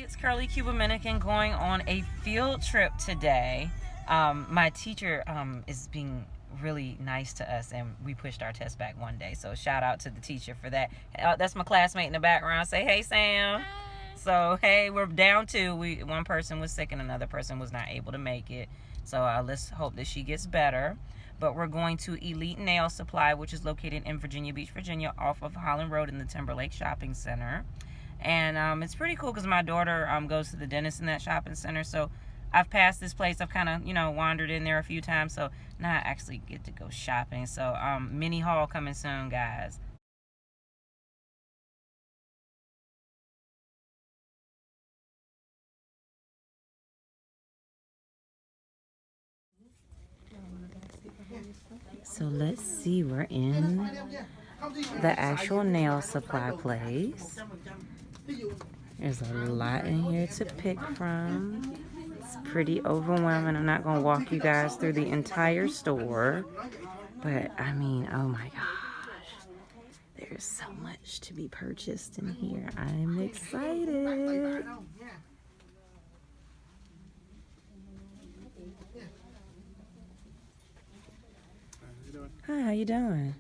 It's Curly Cuban Dominican going on a field trip today. My teacher is being really nice to us, and we pushed our test back one day. So shout out to the teacher for that. That's my classmate in the background. Say hey, Sam. Hi. So hey, we're down two. One person was sick and another person was not able to make it. So let's hope that she gets better. But we're going to A&N Nail Supply, which is located in Virginia Beach, Virginia, off of Holland Road in the Timberlake Shopping Center. And it's pretty cool because my daughter goes to the dentist in that shopping center. So I've passed this place. I've kind of, wandered in there a few times. So now I actually get to go shopping. So mini haul coming soon, guys. So let's see, we're in the actual nail supply place. There's a lot in here to pick from. It's pretty overwhelming. I'm not gonna walk you guys through the entire store, but I mean, oh my gosh, there's so much to be purchased in here. I'm excited. Hi, how you doing?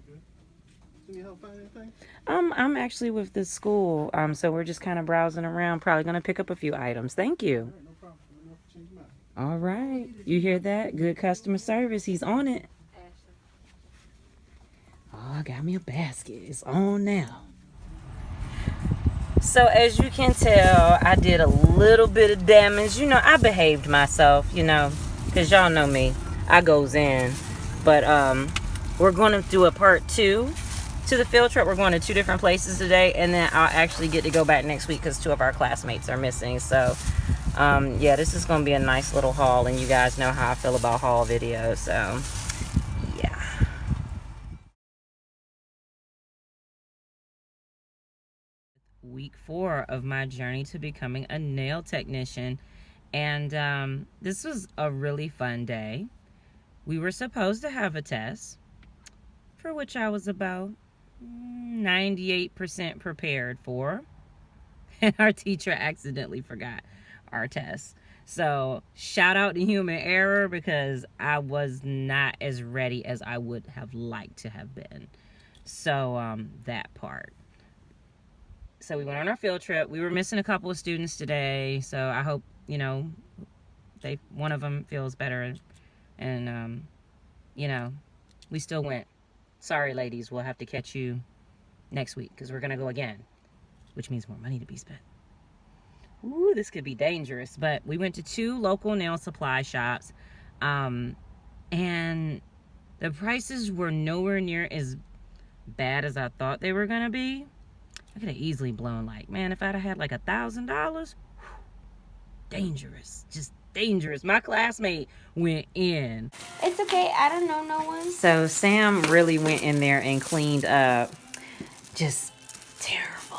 Need help find anything? I'm actually with the school, so we're just kind of browsing around. Probably gonna pick up a few items. Thank you. All right, you hear that? Good customer service. He's on it. Oh, got me a basket. It's on now. So as you can tell, I did a little bit of damage. I behaved myself. Because y'all know me. I goes in, but we're going to do a part 2 to the field trip. We're going to 2 different places today, and then I'll actually get to go back next week because 2 of our classmates are missing. So yeah, this is going to be a nice little haul, and you guys know how I feel about haul videos. So yeah. Week 4 of my journey to becoming a nail technician, and this was a really fun day. We were supposed to have a test, for which I was about 98% prepared for, and our teacher accidentally forgot our test. So shout out to human error, because I was not as ready as I would have liked to have been. So that part. So we went on our field trip. We were missing a couple of students today, so I hope one of them feels better, and we still went. Sorry, ladies, we'll have to catch you next week because we're gonna go again, which means more money to be spent. Ooh, this could be dangerous. But we went to 2 local nail supply shops, and the prices were nowhere near as bad as I thought they were gonna be. I could have easily blown, man, if I'd have had like $1,000, dangerous, just dangerous. My classmate went in. It's okay, I don't know no one. So Sam really went in there and cleaned up. Just terrible.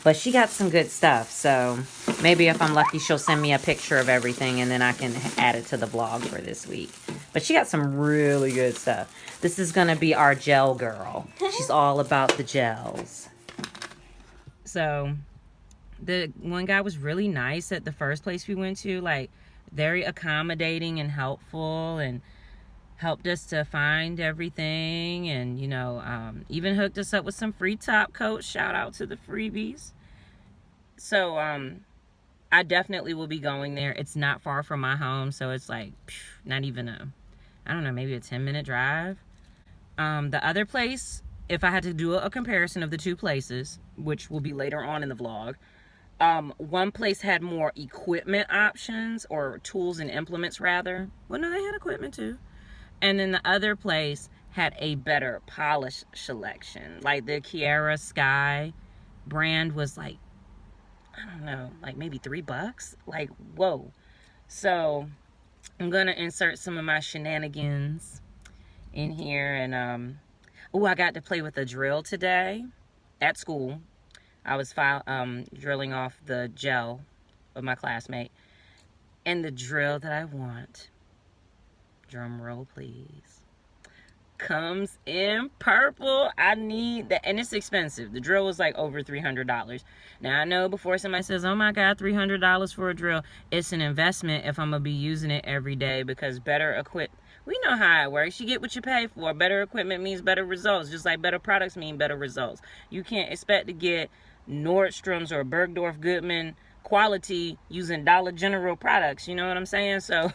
But she got some good stuff, so maybe if I'm lucky, she'll send me a picture of everything, and then I can add it to the vlog for this week. But she got some really good stuff. This is gonna be our gel girl. She's all about the gels. So the one guy was really nice at the first place we went to, very accommodating and helpful, and helped us to find everything, and even hooked us up with some free top coats. Shout out to the freebies. So I definitely will be going there. It's not far from my home, so it's not even I don't know, maybe a 10-minute drive. The other place, if I had to do a comparison of the 2 places, which will be later on in the vlog, one place had more equipment options, or tools and implements rather. Well, no, they had equipment too. And then the other place had a better polish selection. Like the Kiara Sky brand was I don't know, maybe $3. Whoa. So I'm gonna insert some of my shenanigans in here, and oh, I got to play with a drill today at school. I was drilling off the gel of my classmate, and the drill that I want, drum roll please, comes in purple. I need that, and it's expensive. The drill was like over $300. Now I know before somebody says, oh my God, $300 for a drill, it's an investment if I'm gonna be using it every day, because better equipped, we know how it works. You get what you pay for. Better equipment means better results, just like better products mean better results. You can't expect to get Nordstrom's or Bergdorf Goodman quality using Dollar General products, you know what I'm saying? So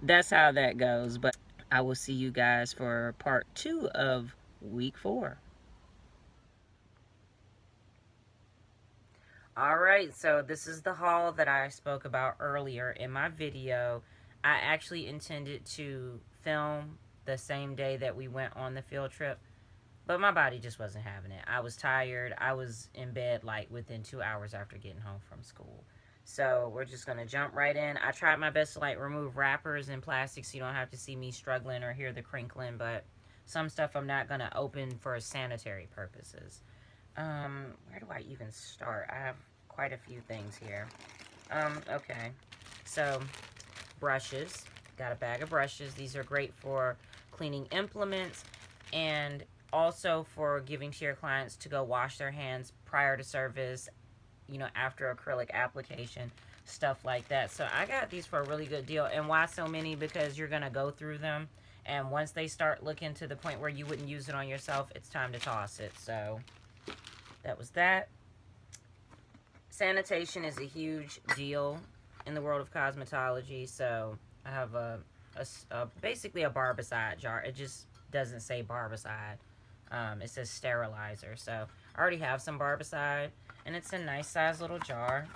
that's how that goes. But I will see you guys for part 2 of week 4. Alright, so this is the haul that I spoke about earlier in my video. I actually intended to film the same day that we went on the field trip, but my body just wasn't having it. I was tired. I was in bed like within 2 hours after getting home from school. So we're just going to jump right in. I tried my best to like remove wrappers and plastic so you don't have to see me struggling or hear the crinkling, but some stuff I'm not going to open for sanitary purposes. Where do I even start? I have quite a few things here. Okay. So, brushes. Got a bag of brushes. These are great for cleaning implements and also for giving to your clients to go wash their hands prior to service, you know, after acrylic application, stuff like that. So I got these for a really good deal. And why so many? Because you're going to go through them, and once they start looking to the point where you wouldn't use it on yourself, it's time to toss it. So that was that. Sanitation is a huge deal in the world of cosmetology. So I have basically a barbicide jar. It just doesn't say barbicide. It says sterilizer. So I already have some barbicide, and it's a nice size little jar.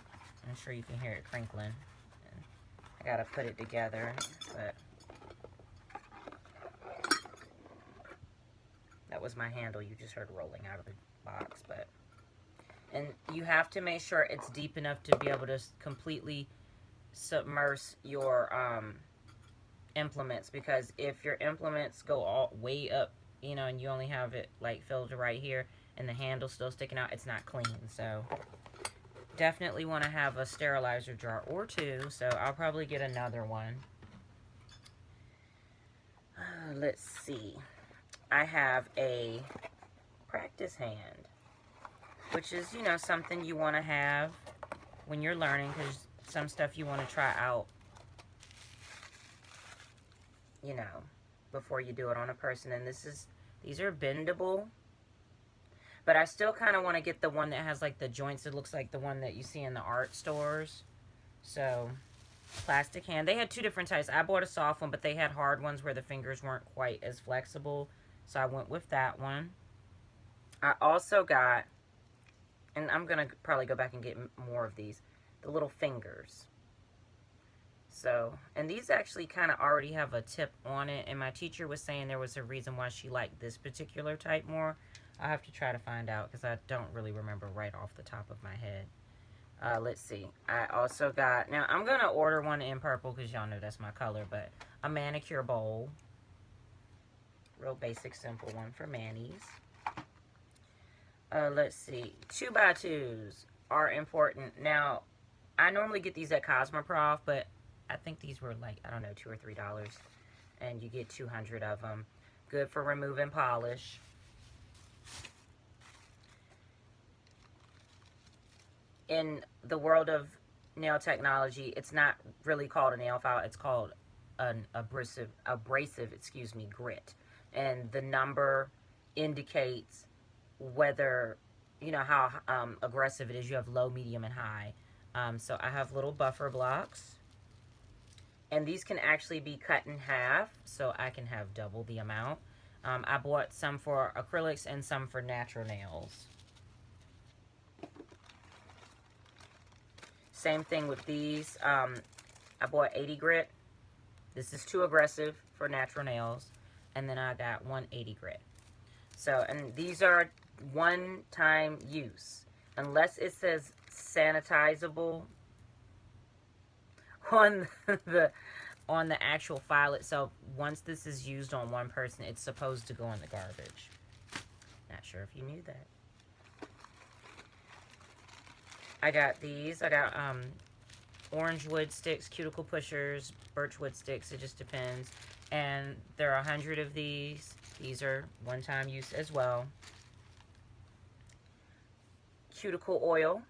I'm sure you can hear it crinkling. And I gotta put it together, but that was my handle you just heard rolling out of the box. But and you have to make sure it's deep enough to be able to completely submerge your implements, because if your implements go all way up, you know, and you only have it like filled right here and the handle still sticking out, it's not clean. So definitely want to have a sterilizer jar or 2. So I'll probably get another one. Let's see. I have a practice hand, which is, you know, something you want to have when you're learning, because some stuff you want to try out, you know, before you do it on a person. And these are bendable, but I still kind of want to get the one that has like the joints. It looks like the one that you see in the art stores. So plastic hand. They had 2 different types. I bought a soft one, but they had hard ones where the fingers weren't quite as flexible, so I went with that one. I also got, and I'm gonna probably go back and get more of these, the little fingers. So, and these actually kind of already have a tip on it, and my teacher was saying there was a reason why she liked this particular type more. I'll have to try to find out, because I don't really remember right off the top of my head. Let's see. I also got, now I'm going to order one in purple, because y'all know that's my color, but a manicure bowl. Real basic, simple one for manis. Let's see. 2x2s are important. Now, I normally get these at Cosmoprof, but I think these were like, I don't know, $2 or $3, and you get 200 of them. Good for removing polish. In the world of nail technology, it's not really called a nail file. It's called an abrasive, grit. And the number indicates whether, you know, how aggressive it is. You have low, medium, and high. So I have little buffer blocks. And these can actually be cut in half, so I can have double the amount. I bought some for acrylics and some for natural nails. Same thing with these. I bought 80 grit. This is too aggressive for natural nails. And then I got 180 grit. So, and these are one-time use. Unless it says sanitizable on the actual file itself, once this is used on one person, it's supposed to go in the garbage. Not sure if you knew that. I got these. I got orange wood sticks, cuticle pushers, birch wood sticks. It just depends. And there are 100 of these. These are one-time use as well. Cuticle oil,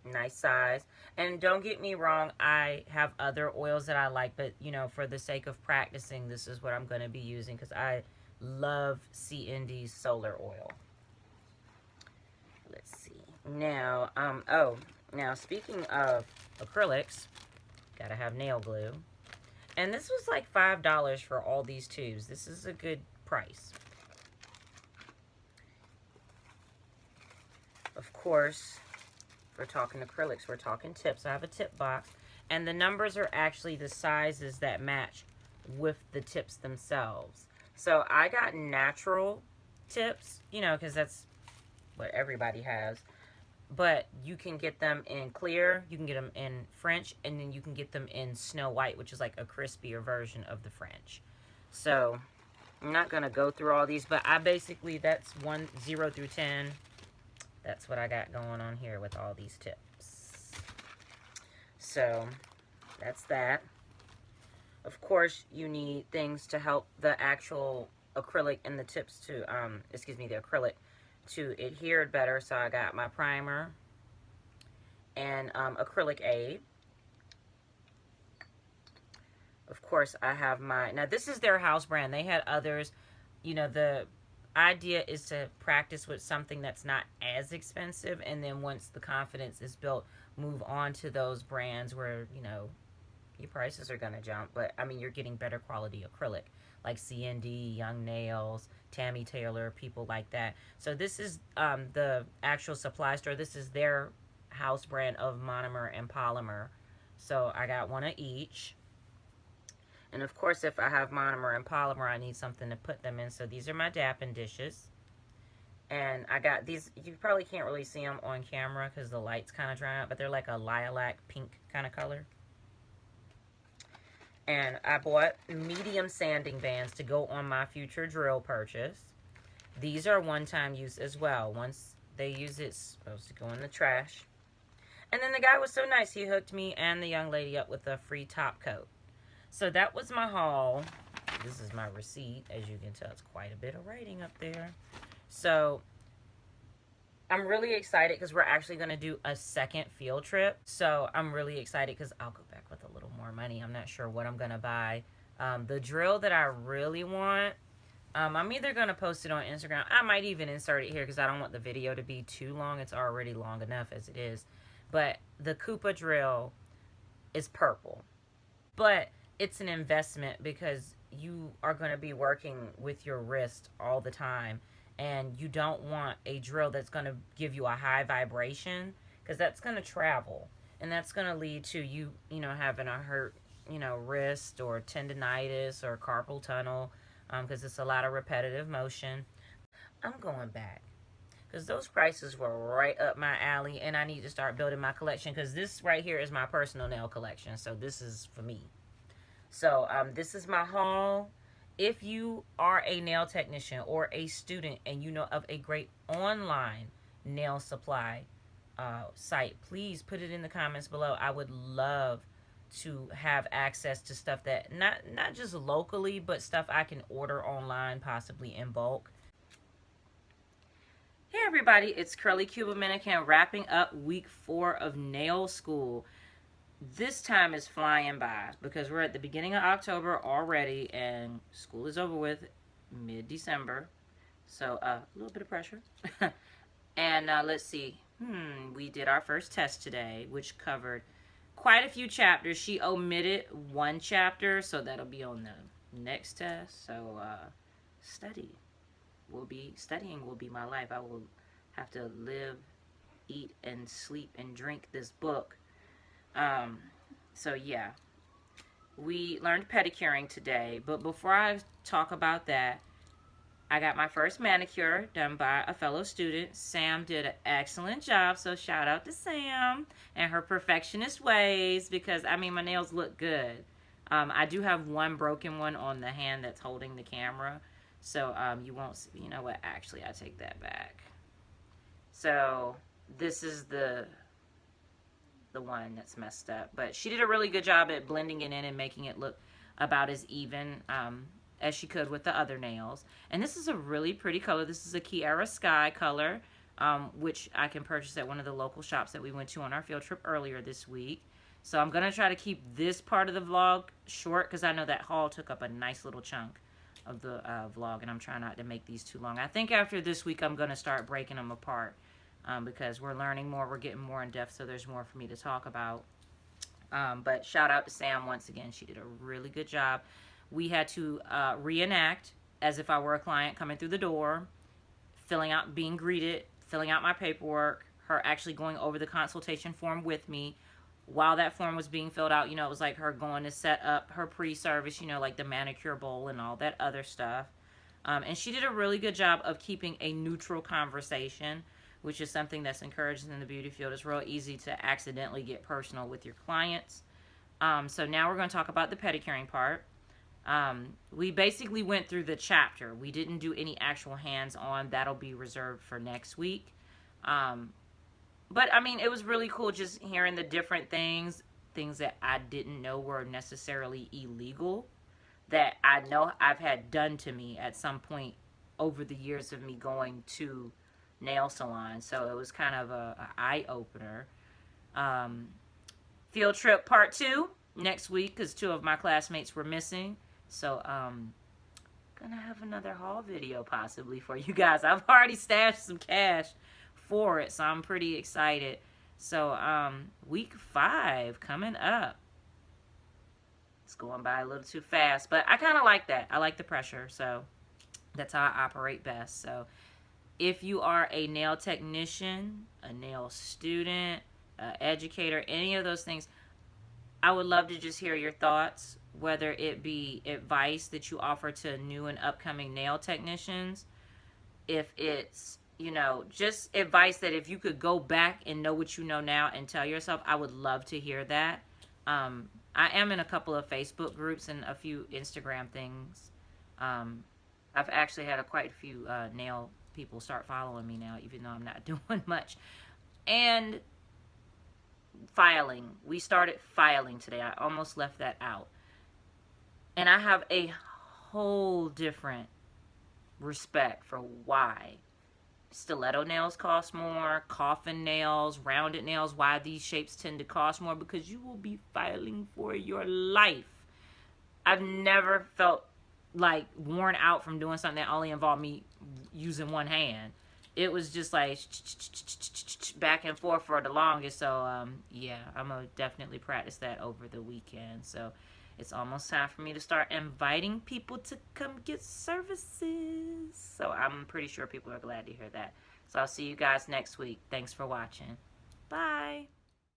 nice size. And don't get me wrong, I have other oils that I like, but you know, for the sake of practicing, this is what I'm going to be using because I love CND's solar oil. Let's see. Now, now speaking of acrylics, gotta have nail glue. And this was like $5 for all these tubes. This is a good price. Of course, if we're talking acrylics, we're talking tips. I have a tip box. And the numbers are actually the sizes that match with the tips themselves. So I got natural tips, you know, because that's what everybody has. But you can get them in clear, you can get them in French, and then you can get them in Snow White, which is like a crispier version of the French. So I'm not going to go through all these, but I basically, that's 0 through 10. That's what I got going on here with all these tips. So that's that. Of course, you need things to help the actual acrylic and the tips to, the acrylic to adhere better. So I got my primer and acrylic aid. Of course, I have my, now this is their house brand. They had others. You know, the idea is to practice with something that's not as expensive, and then once the confidence is built, move on to those brands where, you know, your prices are going to jump, but I mean, you're getting better quality acrylic, like CND, Young Nails, Tammy Taylor, people like that. So this is the actual supply store. This is their house brand of monomer and polymer. So I got one of each. And of course, if I have monomer and polymer, I need something to put them in. So these are my dapping dishes. And I got these, you probably can't really see them on camera because the light's kind of drying out, but they're like a lilac pink kind of color. And I bought medium sanding bands to go on my future drill purchase. These are one-time use as well. Once they use it, it's supposed to go in the trash. And then the guy was so nice, he hooked me and the young lady up with a free top coat. So that was my haul. This is my receipt. As you can tell, it's quite a bit of writing up there. So I'm really excited because we're actually going to do a second field trip. So I'm really excited because I'll go back with a little more money. I'm not sure what I'm going to buy. The drill that I really want, I'm either going to post it on Instagram. I might even insert it here because I don't want the video to be too long. It's already long enough as it is. But the Koopa drill is purple. But it's an investment because you are going to be working with your wrist all the time. And you don't want a drill that's going to give you a high vibration because that's going to travel. And that's going to lead to you, you know, having a hurt, you know, wrist or tendonitis or carpal tunnel because it's a lot of repetitive motion. I'm going back because those prices were right up my alley and I need to start building my collection because this right here is my personal nail collection. So this is for me. So this is my haul. If you are a nail technician or a student and you know of a great online nail supply site, please put it in the comments below. I would love to have access to stuff that not just locally, but stuff I can order online, possibly in bulk. Hey everybody, it's Curly Q Dominican wrapping up week 4 of nail school. This time is flying by because we're at the beginning of October already and school is over with mid-December. So a little bit of pressure. And let's see. We did our first test today, which covered quite a few chapters. She omitted one chapter, so that'll be on the next test. So studying will be my life. I will have to live, eat, and sleep and drink this book. So yeah, we learned pedicuring today, but before I talk about that, I got my first manicure done by a fellow student. Sam did an excellent job, so shout out to Sam and her perfectionist ways because, I mean, my nails look good. I do have one broken one on the hand that's holding the camera, so you won't see, you know what, actually I take that back. So this is the one that's messed up, but she did a really good job at blending it in and making it look about as even as she could with the other nails. And this is a really pretty color. This is a Kiara Sky color, which I can purchase at one of the local shops that we went to on our field trip earlier this week. So I'm going to try to keep this part of the vlog short because I know that haul took up a nice little chunk of the vlog, and I'm trying not to make these too long. I think after this week I'm going to start breaking them apart because we're learning more, we're getting more in depth, so there's more for me to talk about. But shout out to Sam once again. She did a really good job. We had to reenact as if I were a client coming through the door, filling out, being greeted, filling out my paperwork, her actually going over the consultation form with me. While that form was being filled out, you know, it was like her going to set up her pre-service, you know, like the manicure bowl and all that other stuff. And she did a really good job of keeping a neutral conversation, which is something that's encouraged in the beauty field. It's real easy to accidentally get personal with your clients. So now we're going to talk about the pedicuring part. We basically went through the chapter. We didn't do any actual hands-on. That'll be reserved for next week. But, I mean, it was really cool just hearing the different things that I didn't know were necessarily illegal, that I know I've had done to me at some point over the years of me going to nail salons. So it was kind of a eye-opener. Field trip part 2 next week because 2 of my classmates were missing. So, gonna have another haul video possibly for you guys. I've already stashed some cash for it, so I'm pretty excited. So week 5 coming up. It's going by a little too fast, but I kind of like that. I like the pressure, so that's how I operate best. So if you are a nail technician, a nail student, educator, any of those things, I would love to just hear your thoughts, whether it be advice that you offer to new and upcoming nail technicians, if it's, you know, just advice that if you could go back and know what you know now and tell yourself, I would love to hear that. I am in a couple of Facebook groups and a few Instagram things. I've actually had quite a few nail people start following me now, even though I'm not doing much. And filing. We started filing today. I almost left that out. And I have a whole different respect for why stiletto nails cost more, coffin nails, rounded nails, why these shapes tend to cost more, because you will be filing for your life. I've never felt like worn out from doing something that only involved me using one hand. It was just like back and forth for the longest. So yeah, I'm gonna definitely practice that over the weekend. So it's almost time for me to start inviting people to come get services. So I'm pretty sure people are glad to hear that. So I'll see you guys next week. Thanks for watching. Bye.